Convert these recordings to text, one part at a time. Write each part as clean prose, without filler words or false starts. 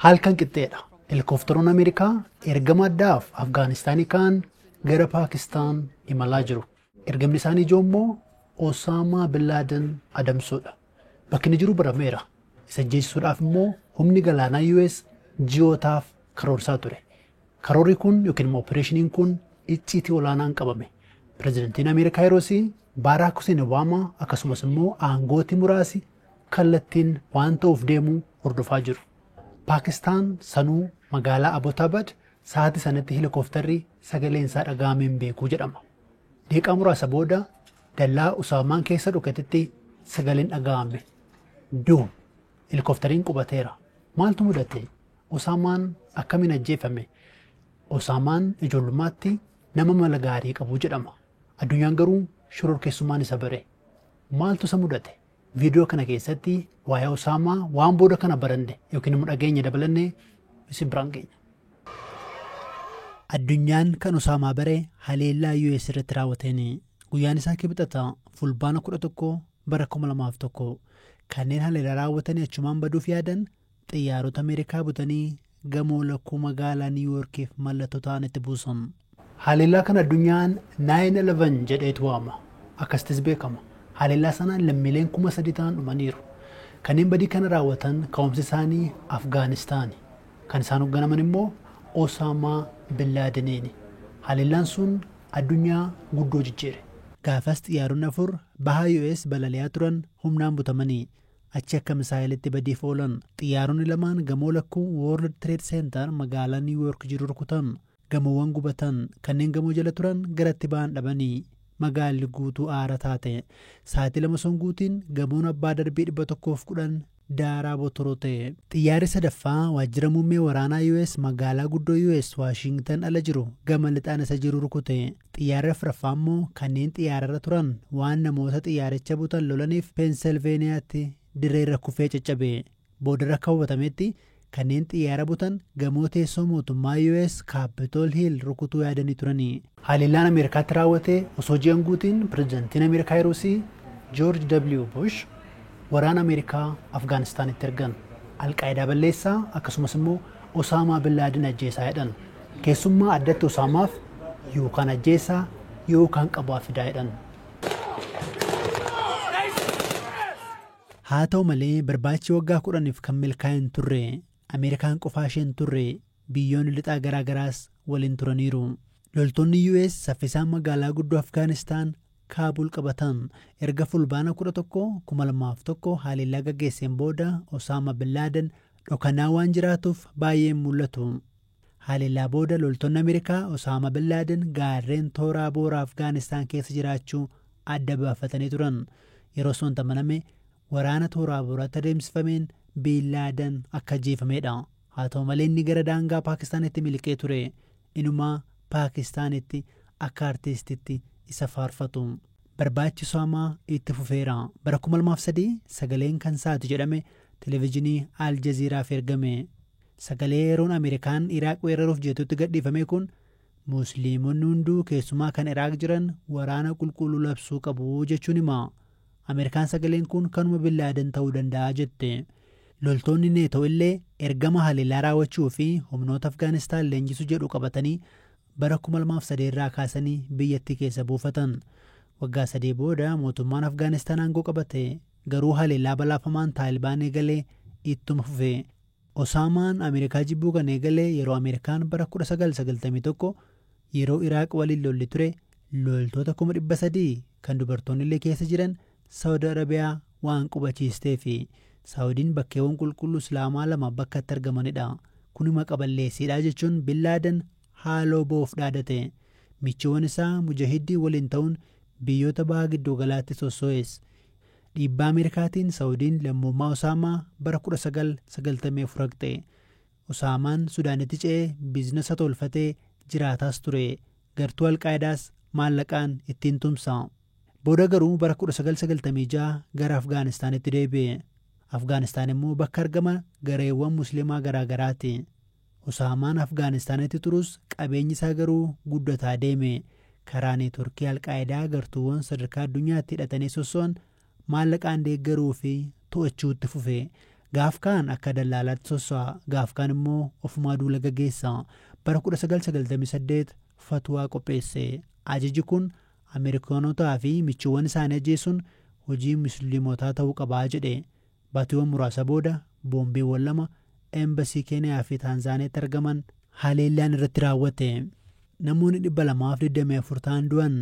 halkan qixxeedha. Helikooftoroon Ameerikaa ergama addaaf Afgaanistaanii kaan gara Paakistaan imalaa jiru. Ergamni isaanii ijoo immoo Osaamaa Bin Laaden adamsuudha. Bakki inni jiru barameera. Isa ajjeessuudhaaf immoo humni galaanaa US ji'ootaaf karoorsaa ture. Karoorri kun yookiin immoo opereeshiniin kun icciitii olaanaan qabame. Pireezidantiin Ameerikaa yeroosii Baaraak Huseen Obaamaa akkasumas immoo aangooti muraasi kallattiin waan ta'uuf deemu hordofaa jiru. Paakistaan sanuu magaalaa Abbottabad sa'aatii sanatti helikoophtarri sagaleen isaa dhaga'ameen beekuu jedhama. Daqiiqaa muraasa booda dallaa Usaamaan keessa dhokatetti sagaleen dhaga'ame. Duum helikooftariin qubateera. Maaltu mudate? Usaamaan akkamiin ajjeefame? Usaamaan ijoollummaatti nama mala gaarii qabu jedhama. Addunyaan garuu shororkeessummaan isa bare. Maaltu isa mudate? Viidiyoo kana keessatti waa'ee Usaamaa waan booda kana baranne yookiin immoo dhageenya dabalannee isin biraan geenya. Addunyaan kan Usaamaa bare haleellaa US irratti raawwateen guyyaan isaa kibxata fulbaana 11 bara 2001 kanneen haleellaa raawwatanii achumaan baduuf yaadan xiyyaarota Ameerikaa butanii gamoo lakkuu magaalaa Niiwuyoorkiif mallattoo ta'an itti buusan. Haleellaa kana addunyaan 9/11 jedheetu waama. Akkasitti beekama. Haleellaa sanaan lammiileen 3,000 ta'an dhumaniiru. Kanneen badii kana raawwatan ka'umsi isaanii Afgaanistaani. Kan isaan hoogganaman immoo Osaamaa Bin Laadeniini. Haleellaan sun addunyaa guddoo jijjiire. Gaafas xiyyaaronni 4 baha US balali'aa turan humnaan butamanii achi akka misaa'ilitti badiif oolan. Xiyyaaronni lamaan gamoo lakkuu World Trade Center magaalaa New York jiru rukutan. Gamoowwan gubatan kanneen gamoo jala turan garatti ba'an dhabanii. Magaalli guutuu aara taate sa'aatii 2 songuutiin gamoon abbaa darbii 110 daaraa botoroo ta'e. Xiyyaarri sadaffaa waajjira muummee waraanaa US magaalaa guddoo US Waashingtan ala jiru gama lixaan isa jiru rukute. Xiyyaarri afuraffaa immoo kanneen xiyyaararra turan waan namoota xiyyaaricha butan lolaniif Peensilveeniyaatti direerra kufee caccabe. Boodarra akka hubatametti kanneen xiyyaara butan gamoo teessoo mootummaa US Capitol Hill rukutuu yaadanii turanii. Haleellaan Ameerikaatti raawwate osoo ji'an guutiin pireezidantiin Ameerikaa yeroosii George W. Bush waraana Ameerikaa Afgaanistaanitti ergan. Alqaayidaa balleessaa akkasumas immoo Osaamaa Bin Laaden ajjeesaa jedhan. Keessummaa addatti Osaamaaf yookaan ajjeesaa yookaan qabaa fidaa jedhan. Haa ta'u malee barbaachi waggaa 10f kan milkaa'in turre. Ameerikaan qofaa isheen turre biyyoonni lixaa garaa garaas waliin turaniiru. Loltoonni US saffisaan magaalaa guddoo Afgaanistaan Kaabul qabatan erga fulbaana 11 2001 haleellaa gaggeesseen booda Osaamaa Bin Laaden dhokanaa waan jiraatuuf baay'ee mul'atu. Haleellaa booda loltoonni Ameerikaa Osaamaa Bin Laaden gaarreen Tooraa Boora Afgaanistaan keessa jiraachuu adda baafatanii turan. Yeroo sun amaname waraana Tooraa Booraatti adeemsifameen Bin Laaden akka ajjeefamedha. Haa ta'u malee inni gara daangaa Paakistaanitti miliqee ture. Inumaa Paakistaanitti akka artiistitti isa faarfatu. Barbaachi Osaamaa itti fufeera. Bara 2003 sagaleen kan saatu jedhame televezyiinii Al Jazeeraaf ergame. Sagalee yeroon Ameerikaan Iraaq weeraruuf jeetutti gadhiifame kun Musliimonni hunduu keessumaa kan Iraaq jiran waraana qulqulluu labsuu qabu jechuun hima. Ameerikaan sagaleen kun kanuma Bin Laaden ta'uu danda'a jette. Loltoonni neetoo illee ergama haleellaa raawwachuu fi humnoota Afgaanistaan leenjisuu jedhu qabatanii bara 2003 irraa kaasanii biyyattii keessa buufatan. Waggaa 3 booda mootummaan Afgaanistaan aangoo qabate. Garuu haleellaa balaafamaan Taalibaan eegalee ittuma fufe. Osaamaan Ameerikaa jibbuu kan eegalee yeroo Ameerikaan bara 1991 yeroo Iraaq waliin lolli ture loltoota 300,000 kan dubartoonni illee keessa jiran Saawud Arabiyaa waan qubachiistee fi Saawudiin bakkeewwan qulqulluu Islaamaa 2 bakka itti argamanidha. Kunima qaballeessiidha jechuun Bin Laaden haaloo boof dhaadate. Michoowwan isaa mujahiddii waliin ta'uun biyyoota baha gidduu galaatti sosso'es. Dhiibbaa Ameerikaatiin Saawudiin lammummaa Osaamaa bara 1994 fudhate. Osaamaan Sudaanitti ce'ee biizinasa tolfatee jiraataas ture. Gartuu Alqaayidaas maallaqaan ittiin tumsa. Booda garuu bara 1996 gara Afgaanistaanitti deebi'e. Afgaanistaan immoo bakka argama gareewwan musliimaa garaa garaati. Osaamaan Afgaanistaanitti turus qabeenyi isaa garuu guddataa deeme. Karaa neetworkii Alqaayidaa gartuuwwan sadarkaa addunyaatti hidhatanii sosso'an maallaqaan deeggaruu fi to'achuutti fufe. gaaf kaan akka dallaalaatti sosso'a, gaaf kaan immoo ofumaa duula gaggeessa. Bara 1998 fatwaa qopheesse. Ajaji kun Ameerikaanotaa fi michuuwwan isaanii ajjeesuun hojii musliimotaa ta'uu qabaa jedhe. Baatiiwwan muraasa booda boombiiwwan 2 eembasii Keeniyaa fi Taanzaaniyaatti argaman haleellaan irratti raawwate. Namoonni 224 ta'an du'an,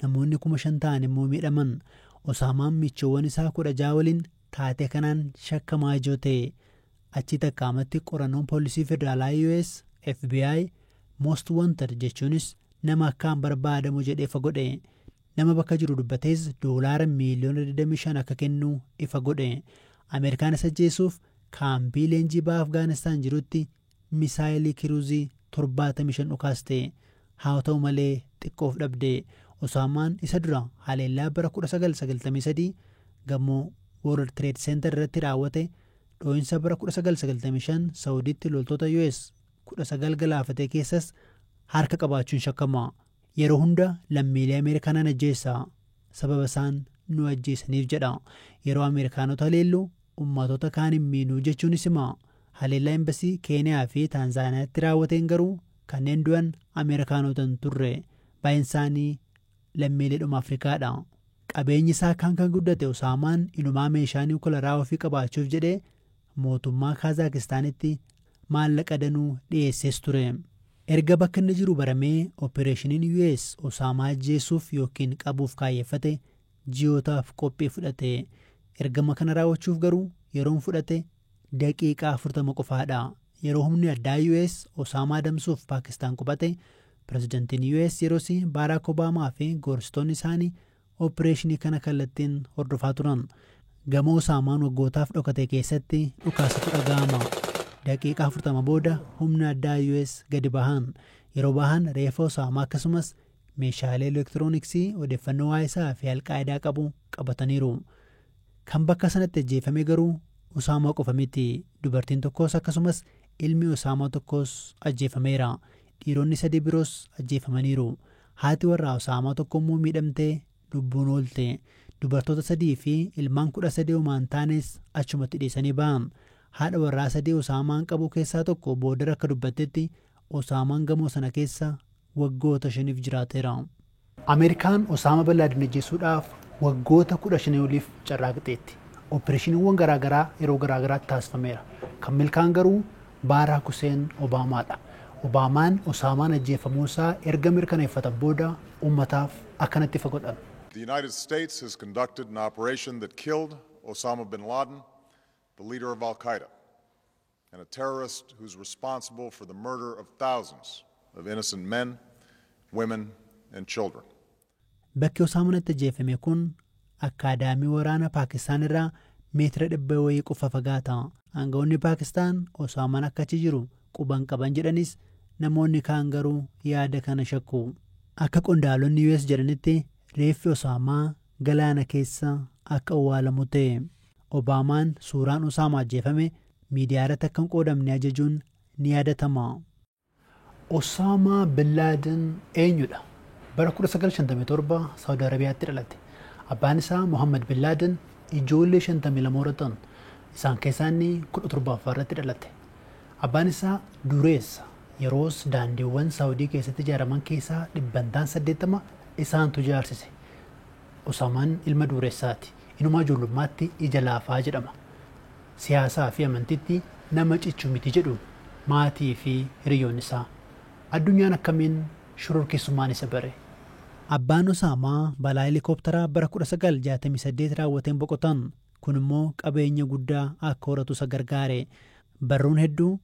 namoonni 5,000 ta'an immoo miidhaman. Osaamaan michuuwwan isaa 16 waliin taatee kanaan shakkamaa ijoo ta'e. Achi takkaamatti qorannoon poolisii federaalaa US FBI Most Wanted jechuunis nama akkaan barbaadamu jedhee ifa godhe. Nama bakka jiru dubbatees $25 miliyoona akka kennu ifa godhe. Ameerikaan isa ajjeesuuf kaampii leenjii baha Afgaanistaan jirutti misaayilii kiruuzii 75 dhukaaste. Haa ta'u malee xiqqoof dhabde. Osaamaan isa dura haleellaa bara 1993 gamoo World Trade Center irratti raawwate, dhoo'insa bara 1995 Saawudiitti loltoota US 19 galaafate keessas harka qabaachuun shakkama. Yeroo hunda lammiilee Ameerikaan ajjeessa. Sababa isaan nu ajjeesaniif jedha. Yeroo Ameerikaanota haleellu uummattoota kaan hin miinuu jechuunis hima. Haleellaa eembasii Keeniyaa fi Taanzaaniyaatti raawwateen garuu kanneen du'an Ameerikaanota hin turre. Baay'een isaanii lammiileedhuma Afrikaadha. Qabeenyi isaa kan guddate Osaamaan inumaa meeshaa niwukilaraa ofii qabaachuuf jedhee mootummaa Kaazakistaanitti maallaqa danuu dhiyeessees ture. Erga bakka inni jiru baramee opereeshiniin US Osaamaa ajjeesuuf yookiin qabuuf kaayyeffate ji'ootaaf qophii fudhate. Ergama kana raawwachuuf garuu yeroon fudhate daqiiqaa 40 qofaadha. Yeroo humni addaa US Osaamaa adamsuuf Paakistaan qubate, pirezidantiin US yeroosi Baaraak Obaamaa fi gorsitoonni isaanii opereeshinii kana kallattiin hordofaa turan. Gamoo Osaamaan waggootaaf dhokate keessatti dhukaasatu dhaga'ama. Daqiiqaa 40 booda humna addaa US gadi bahan. Yeroo bahan reeffa Osaamaa akkasumas meeshaalee elektirooniksii odeeffannoo waa'ee isaa fi alqaa'idaa qabu qabataniiru. Kan bakka sanatti ajjeefame garuu Osaamaa qofa miti. Dubartiin tokkos akkasumas ilmi Osaamaa tokkos ajjeefameera. Dhiironni 3 biroos ajjeefamaniiru. Haati warraa Osaamaa tokko immoo miidhamtee lubbuun oolte. Dubartoota 3 fi ilmaan 13 umaan taanes achumatti dhiisanii ba'an. Haadha warraa 3 Osaamaan qabu keessaa tokko booda akka dubbattetti Osaamaan gamoo sana keessa waggoota 5 jiraateera. Ameerikaan Osaamaa Billaadin ajjeesuudhaaf waggoota 15 oliif carraaqxeetti. Opereeshiniiwwan garaagaraa yeroo garaagaraatti taasifameera. Kan milkaan garuu Baaraak Huseen Obaamaadha. Obaamaan Osaamaan ajjeefamuu isaa erga mirkaneeffatan booda uummataaf akkanatti ifa godhan. The United States has conducted an operation that killed Osama bin Laden, the leader of Al-Qaeda, and a terrorist who's responsible for the murder of thousands of innocent men, women, and children. Bakki Osaamaan itti ajjeefame kun Akaadaamii waraana Paakistaan irraa meetira 100 wayii qofa fagaata. Aangawoonni Paakistaan Osaamaan akka achi jiru quban qaban jedhanis namoonni kaan garuu yaada kana shakku. Akka qondaalonni US jedhanitti reeffi Osaamaa galaana keessa akka awwaalamu ta'e. Obaamaan suuraan Osaamaa ajjeefame miidiyaa irratti akka hin qoodamne ajajuun ni yaadatama. Osaamaa Bin Laden eenyudha? Bara 1957 Saawudi Arabiyaatti dhalate. Abbaan isaa Mohammed Bin Laden ijoollee 52 horatan. Isaan keessaa inni 17 irratti dhalate. Abbaan isaa dureessa. Yeroos daandiiwwan Saawudii keessatti ijaaraman keessaa 80 isaantu ijaarsise. Osaamaan ilma dureessaati. Inumaa ijoollummaatti ija laafaa jedhama. Siyaasaa fi amantiitti nama cichuu miti jedhu maatii fi hiriyoonni isaa. Addunyaan akkamiin shororkeessummaan isa bare. Abbaan Osaamaa balaa helikoophtaraa bara 1968 raawwateen boqotan. Kun immoo qabeenya guddaa akka horatu isa gargaare. Barruun hedduu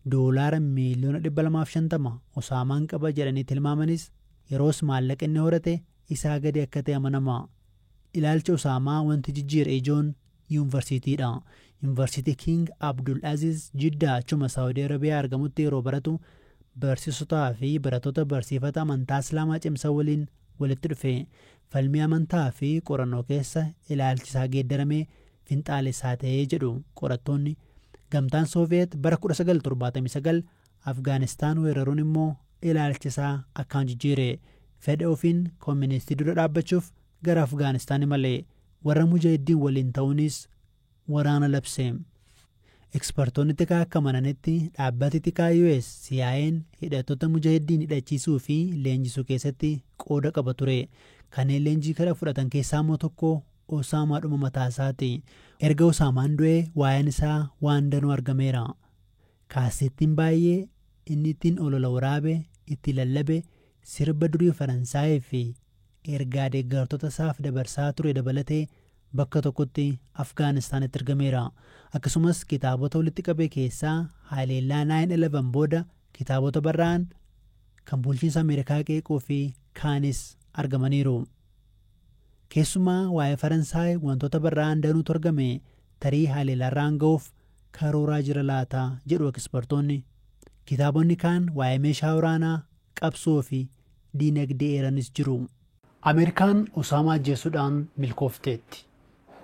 $250 miliyoona Osaamaan qaba jedhanii tilmaamanis yeroos maallaqa inni horate isaa gadi akka ta'e amanama. Ilaalcha Osaamaa wanti jijjiire ijoon yuunivarsiitiidha. Yuunivarsiitii King Abdul Aziz Jiddaa achuma Saawudii Arabiyaa argamutti yeroo baratu barsiisotaa fi barattoota barsiifata amantaa Islaamaa cimsa waliin walitti dhufe. Falmii amantaa fi qorannoo keessa ilaalchi isaa geeddaramee finxaalessaa ta'ee jedhu qorattoonni. Gamtaan Sooviyeet bara 1979 Afgaanistaan weeraruun immoo ilaalchi isaa akkaan jijjiire. Fedha ofiin kooministii dura dhaabbachuuf gara Afgaanistaan malee warra mujaahidiin waliin ta'uunis waraana labse. Ekspertoonni tikaa akka amananitti dhaabbati tikaa US CIA'n hidhattoota mujaahidiin hidhachiisuu fi leenjisuu keessatti qooda qaba ture. Kanneen leenjii kana fudhatan keessaa immoo tokko Osaamaadhuma mataa isaati. Erga Osaamaan du'ee waa'een isaa waan danuu argameera. Kaasettiin baay'ee inni ittiin olola waraabe, itti lallabe, sirba durii Faransaayii fi ergaa deeggartoota isaaf dabarsaa ture dabalatee bakka tokkotti Afgaanistaanitti argameera. Akkasumas kitaabota walitti qabee keessaa haleellaa 9/11 booda kitaabota barraa'an kan bulchiinsa Ameerikaa qeequu fi kaanis argamaniiru. Keessumaa waa'ee Faransaay wantoota barraa'an danuutu argame tarii haleellaarraan ga'uuf karooraa jira laata jedhu ekspertoonni. Kitaabonni kaan waa'ee meeshaa waraanaa, qabsoo fi diinagdee eeranis jiru. Ameerikaan Osaamaa ajjeesuudhaan milkoofteetti.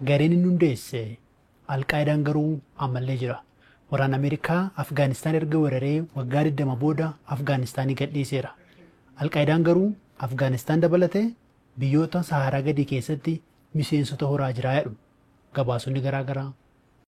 Gareen inni hundeesse Alqaayidaan garuu ammallee jira. Waraana Ameerikaa Afgaanistaan erga weeraree waggaa 20 booda Afgaanistaanii gadhiiseera. Alqaayidaan garuu Afgaanistaan dabalatee biyyoota Saharaa gadii keessatti miseensota horaa jiraa jedhu gabaasonni garaagaraa